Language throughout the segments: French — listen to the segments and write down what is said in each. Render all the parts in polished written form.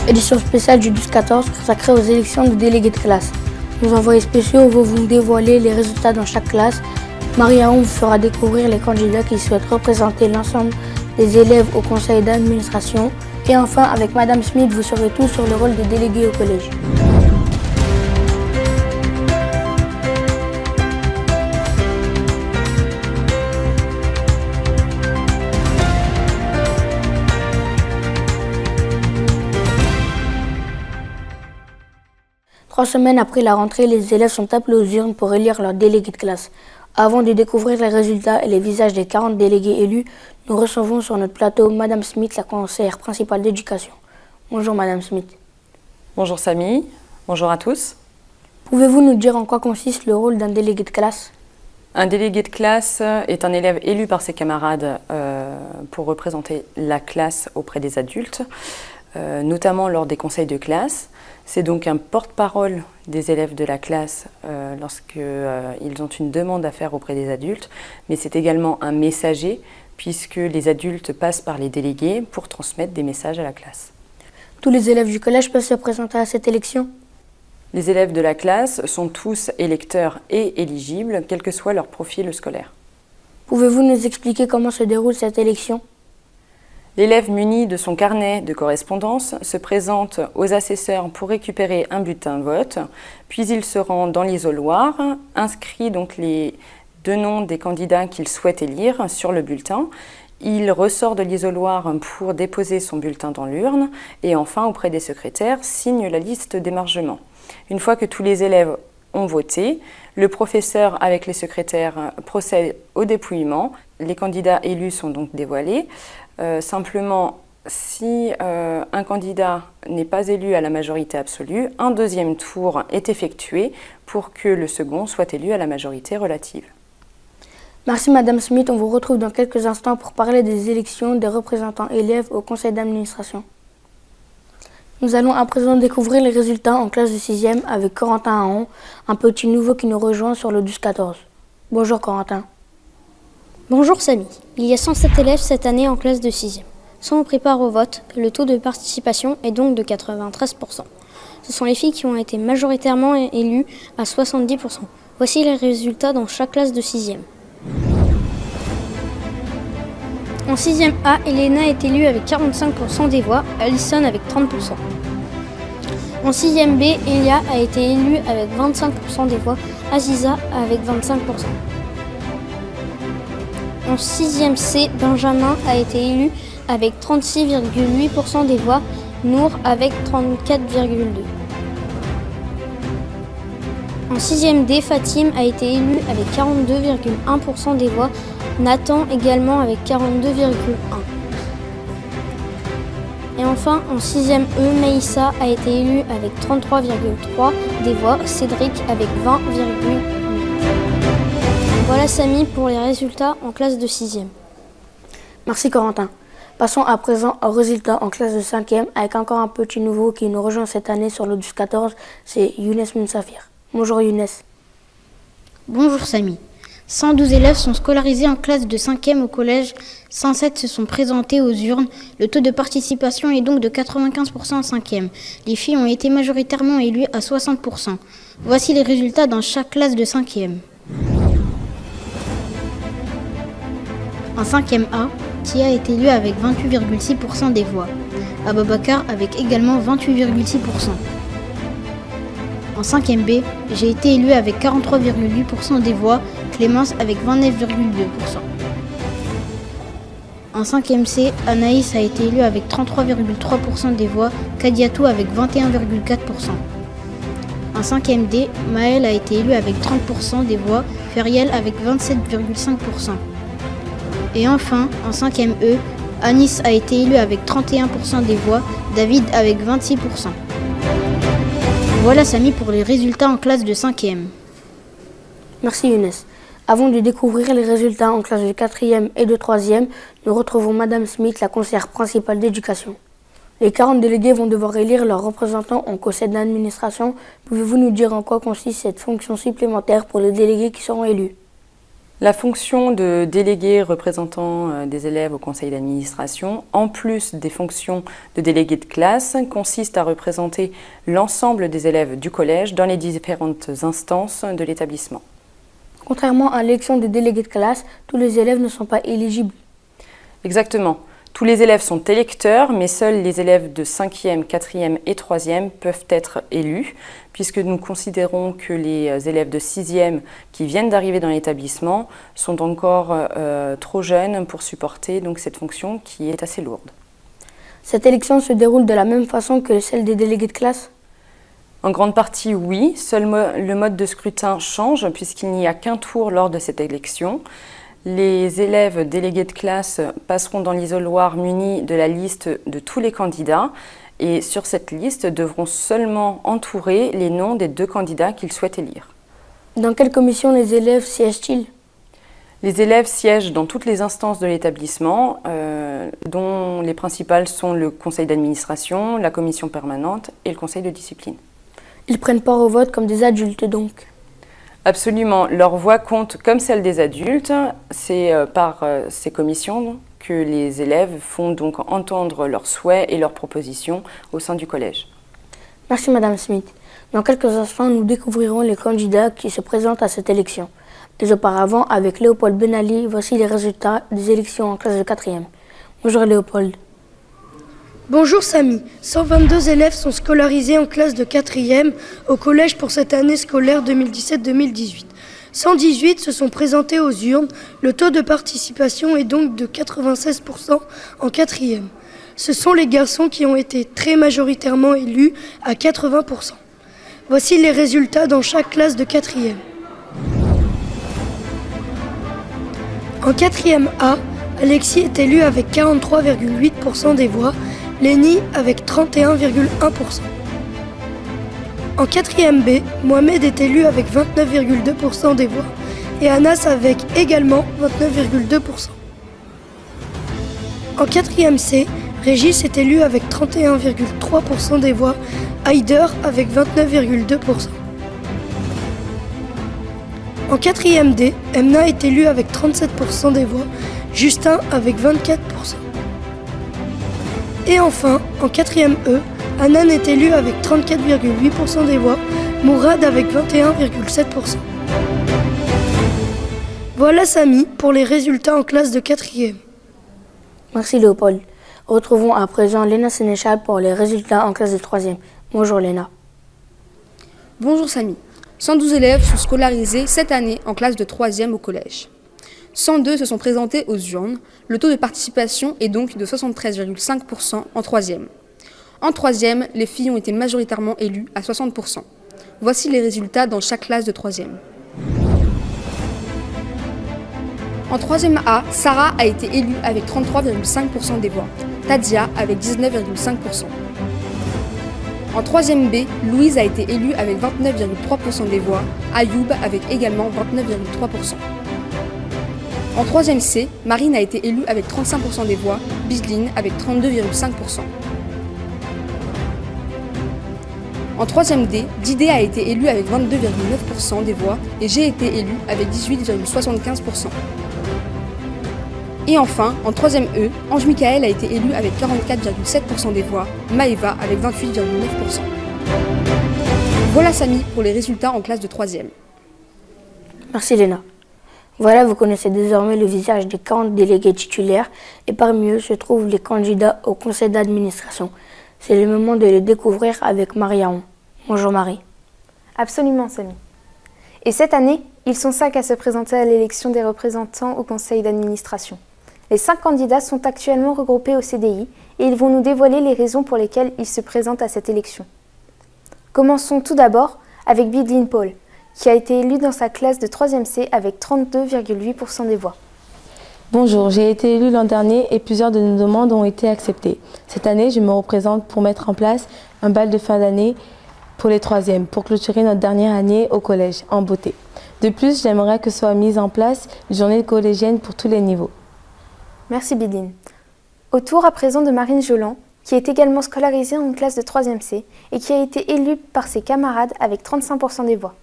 Édition spéciale du 12-14 consacrée aux élections de délégués de classe. Nos envoyés spéciaux vont vous dévoiler les résultats dans chaque classe. Marie-Aon vous fera découvrir les candidats qui souhaitent représenter l'ensemble des élèves au conseil d'administration. Et enfin, avec Madame Smith, vous saurez tout sur le rôle des délégués au collège. Trois semaines après la rentrée, les élèves sont appelés aux urnes pour élire leurs délégués de classe. Avant de découvrir les résultats et les visages des 40 délégués élus, nous recevons sur notre plateau Madame Smith, la conseillère principale d'éducation. Bonjour Madame Smith. Bonjour Samy, bonjour à tous. Pouvez-vous nous dire en quoi consiste le rôle d'un délégué de classe? Un délégué de classe est un élève élu par ses camarades pour représenter la classe auprès des adultes, notamment lors des conseils de classe. C'est donc un porte-parole des élèves de la classe lorsqu'ils ont une demande à faire auprès des adultes, mais c'est également un messager puisque les adultes passent par les délégués pour transmettre des messages à la classe. Tous les élèves du collège peuvent se présenter à cette élection? Les élèves de la classe sont tous électeurs et éligibles, quel que soit leur profil scolaire. Pouvez-vous nous expliquer comment se déroule cette élection? L'élève muni de son carnet de correspondance se présente aux assesseurs pour récupérer un bulletin de vote, puis il se rend dans l'isoloir, inscrit donc les deux noms des candidats qu'il souhaite élire sur le bulletin. Il ressort de l'isoloir pour déposer son bulletin dans l'urne et enfin, auprès des secrétaires, signe la liste d'émargement. Une fois que tous les élèves ont voté, le professeur avec les secrétaires procède au dépouillement. Les candidats élus sont donc dévoilés. Simplement, si un candidat n'est pas élu à la majorité absolue, un deuxième tour est effectué pour que le second soit élu à la majorité relative. Merci Madame Smith, on vous retrouve dans quelques instants pour parler des élections des représentants élèves au conseil d'administration. Nous allons à présent découvrir les résultats en classe de 6e avec Corentin Aon, un petit nouveau qui nous rejoint sur le 12-14. Bonjour Corentin. Bonjour Samy. Il y a 107 élèves cette année en classe de 6e. Si on prépare au vote, le taux de participation est donc de 93%. Ce sont les filles qui ont été majoritairement élues à 70%. Voici les résultats dans chaque classe de 6e. En 6e A, Elena est élue avec 45% des voix, Alison avec 30%. En 6e B, Elia a été élue avec 25% des voix, Aziza avec 25%. En 6e C, Benjamin a été élu avec 36,8% des voix, Nour avec 34,2%. En 6e D, Fatim a été élu avec 42,1% des voix, Nathan également avec 42,1%. Et enfin, en 6e E, Maïssa a été élu avec 33,3% des voix, Cédric avec 20,8%. Voilà Samy pour les résultats en classe de 6e. Merci Corentin. Passons à présent aux résultats en classe de 5e avec encore un petit nouveau qui nous rejoint cette année sur le 12-14, c'est Younes Mounsafir. Bonjour Younes. Bonjour Samy. 112 élèves sont scolarisés en classe de 5e au collège, 107 se sont présentés aux urnes. Le taux de participation est donc de 95% en 5e. Les filles ont été majoritairement élues à 60%. Voici les résultats dans chaque classe de 5e. En 5e A, Tia est élue avec 28,6% des voix. Ababakar avec également 28,6%. En 5e B, j'ai été élue avec 43,8% des voix, Clémence avec 29,2%. En 5e C, Anaïs a été élue avec 33,3% des voix, Kadiatou avec 21,4%. En 5e D, Maël a été élu avec 30% des voix, Feriel avec 27,5%. Et enfin, en 5e E, Anis a été élu avec 31% des voix, David avec 26%. Voilà Samy pour les résultats en classe de 5e. Merci Younes. Avant de découvrir les résultats en classe de 4e et de 3e, nous retrouvons Madame Smith, la conseillère principale d'éducation. Les 40 délégués vont devoir élire leurs représentants en conseil d'administration. Pouvez-vous nous dire en quoi consiste cette fonction supplémentaire pour les délégués qui seront élus? La fonction de délégué représentant des élèves au conseil d'administration, en plus des fonctions de délégué de classe, consiste à représenter l'ensemble des élèves du collège dans les différentes instances de l'établissement. Contrairement à l'élection des délégués de classe, tous les élèves ne sont pas éligibles. Exactement. Tous les élèves sont électeurs, mais seuls les élèves de 5e, 4e et 3e peuvent être élus, puisque nous considérons que les élèves de 6e qui viennent d'arriver dans l'établissement sont encore trop jeunes pour supporter donc, cette fonction qui est assez lourde. Cette élection se déroule de la même façon que celle des délégués de classe? En grande partie, oui. Seul le mode de scrutin change, puisqu'il n'y a qu'un tour lors de cette élection. Les élèves délégués de classe passeront dans l'isoloir munis de la liste de tous les candidats et sur cette liste devront seulement entourer les noms des 2 candidats qu'ils souhaitent élire. Dans quelle commission les élèves siègent-ils? Les élèves siègent dans toutes les instances de l'établissement, dont les principales sont le conseil d'administration, la commission permanente et le conseil de discipline. Ils prennent part au vote comme des adultes donc? Absolument, leur voix compte comme celle des adultes. C'est par ces commissions que les élèves font donc entendre leurs souhaits et leurs propositions au sein du collège. Merci Madame Smith. Dans quelques instants, nous découvrirons les candidats qui se présentent à cette élection. Mais auparavant, avec Léopold Benali, voici les résultats des élections en classe de 4e. Bonjour Léopold. Bonjour Samy, 122 élèves sont scolarisés en classe de 4e au collège pour cette année scolaire 2017-2018. 118 se sont présentés aux urnes, le taux de participation est donc de 96% en 4e. Ce sont les garçons qui ont été très majoritairement élus à 80%. Voici les résultats dans chaque classe de 4e. En 4e A, Alexis est élu avec 43,8% des voix, Lénie avec 31,1%. En 4e B, Mohamed est élu avec 29,2% des voix et Anas avec également 29,2%. En 4e C, Régis est élu avec 31,3% des voix, Haider avec 29,2%. En 4e D, Emna est élu avec 37% des voix, Justin avec 24%. Et enfin, en 4e E, Hanan est élu avec 34,8% des voix, Mourad avec 21,7%. Voilà Samy pour les résultats en classe de 4e. Merci Léopold. Retrouvons à présent Léna Sénéchal pour les résultats en classe de 3e. Bonjour Léna. Bonjour Samy. 112 élèves sont scolarisés cette année en classe de 3e au collège. 102 se sont présentés aux urnes. Le taux de participation est donc de 73,5% en 3e. En 3e, les filles ont été majoritairement élues à 60%. Voici les résultats dans chaque classe de 3e. En 3e A, Sarah a été élue avec 33,5% des voix, Tadia avec 19,5%. En 3e B, Louise a été élue avec 29,3% des voix, Ayoub avec également 29,3%. En 3e C, Marine a été élue avec 35% des voix, Bisline avec 32,5%. En 3e D, Didé a été élu avec 22,9% des voix et j'ai été élu avec 18,75%. Et enfin, en 3e E, Ange Michael a été élu avec 44,7% des voix, Maëva avec 28,9%. Voilà Samy pour les résultats en classe de 3e. Merci Léna. Voilà, vous connaissez désormais le visage des 40 délégués titulaires et parmi eux se trouvent les candidats au conseil d'administration. C'est le moment de les découvrir avec Marie-Aon. Bonjour Marie. Absolument Samy. Et cette année, ils sont 5 à se présenter à l'élection des représentants au conseil d'administration. Les 5 candidats sont actuellement regroupés au CDI et ils vont nous dévoiler les raisons pour lesquelles ils se présentent à cette élection. Commençons tout d'abord avec Bidline Paul, qui a été élu dans sa classe de 3e C avec 32,8% des voix. Bonjour, j'ai été élue l'an dernier et plusieurs de nos demandes ont été acceptées. Cette année, je me représente pour mettre en place un bal de fin d'année pour les 3e, pour clôturer notre dernière année au collège, en beauté. De plus, j'aimerais que soit mise en place une journée collégienne pour tous les niveaux. Merci Bidline. Au tour à présent de Marine Jolan, qui est également scolarisée en classe de 3e C et qui a été élue par ses camarades avec 35% des voix.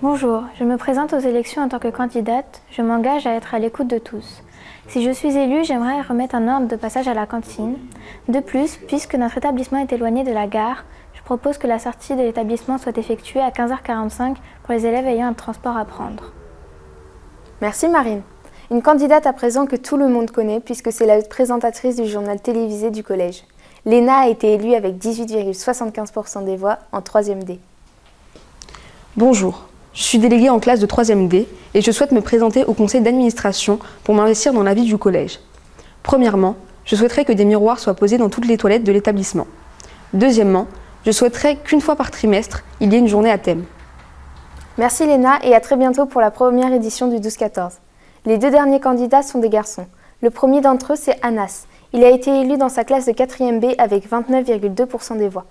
Bonjour, je me présente aux élections en tant que candidate. Je m'engage à être à l'écoute de tous. Si je suis élue, j'aimerais remettre un ordre de passage à la cantine. De plus, puisque notre établissement est éloigné de la gare, je propose que la sortie de l'établissement soit effectuée à 15h45 pour les élèves ayant un transport à prendre. Merci Marine. Une candidate à présent que tout le monde connaît puisque c'est la présentatrice du journal télévisé du collège. Léna a été élue avec 18,75% des voix en 3e D. Bonjour, je suis déléguée en classe de 3e D et je souhaite me présenter au conseil d'administration pour m'investir dans la vie du collège. Premièrement, je souhaiterais que des miroirs soient posés dans toutes les toilettes de l'établissement. Deuxièmement, je souhaiterais qu'une fois par trimestre, il y ait une journée à thème. Merci Léna et à très bientôt pour la première édition du 12-14. Les 2 derniers candidats sont des garçons. Le premier d'entre eux, c'est Anas. Il a été élu dans sa classe de 4e B avec 29,2% des voix.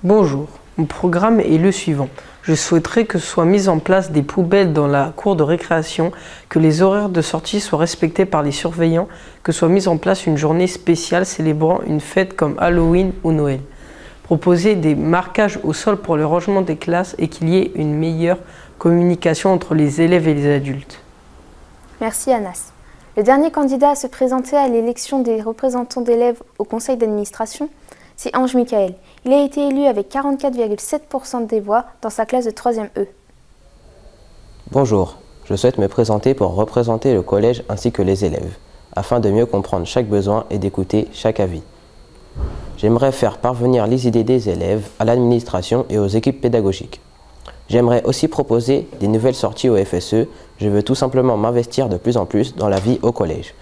Bonjour, mon programme est le suivant. Je souhaiterais que soient mises en place des poubelles dans la cour de récréation, que les horaires de sortie soient respectés par les surveillants, que soit mise en place une journée spéciale célébrant une fête comme Halloween ou Noël. Proposer des marquages au sol pour le rangement des classes et qu'il y ait une meilleure communication entre les élèves et les adultes. Merci Anas. Le dernier candidat à se présenter à l'élection des représentants d'élèves au conseil d'administration, c'est Ange Michael. Il a été élu avec 44,7% des voix dans sa classe de 3e E. Bonjour, je souhaite me présenter pour représenter le collège ainsi que les élèves, afin de mieux comprendre chaque besoin et d'écouter chaque avis. J'aimerais faire parvenir les idées des élèves à l'administration et aux équipes pédagogiques. J'aimerais aussi proposer des nouvelles sorties au FSE. Je veux tout simplement m'investir de plus en plus dans la vie au collège.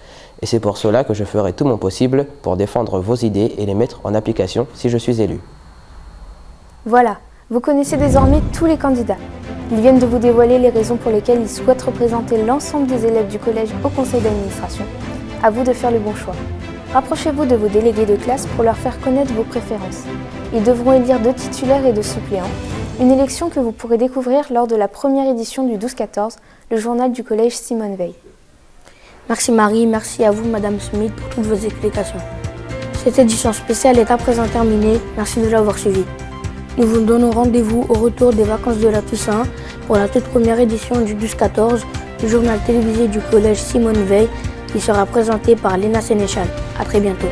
Et c'est pour cela que je ferai tout mon possible pour défendre vos idées et les mettre en application si je suis élu. Voilà, vous connaissez désormais tous les candidats. Ils viennent de vous dévoiler les raisons pour lesquelles ils souhaitent représenter l'ensemble des élèves du collège au conseil d'administration. À vous de faire le bon choix. Rapprochez-vous de vos délégués de classe pour leur faire connaître vos préférences. Ils devront élire 2 titulaires et 2 suppléants. Une élection que vous pourrez découvrir lors de la première édition du 12-14, le journal du collège Simone Veil. Merci Marie, merci à vous Madame Smith pour toutes vos explications. Cette édition spéciale est à présent terminée, merci de l'avoir suivie. Nous vous donnons rendez-vous au retour des vacances de la Toussaint pour la toute première édition du 12-14, le journal télévisé du collège Simone Veil qui sera présenté par Léna Sénéchal. À très bientôt.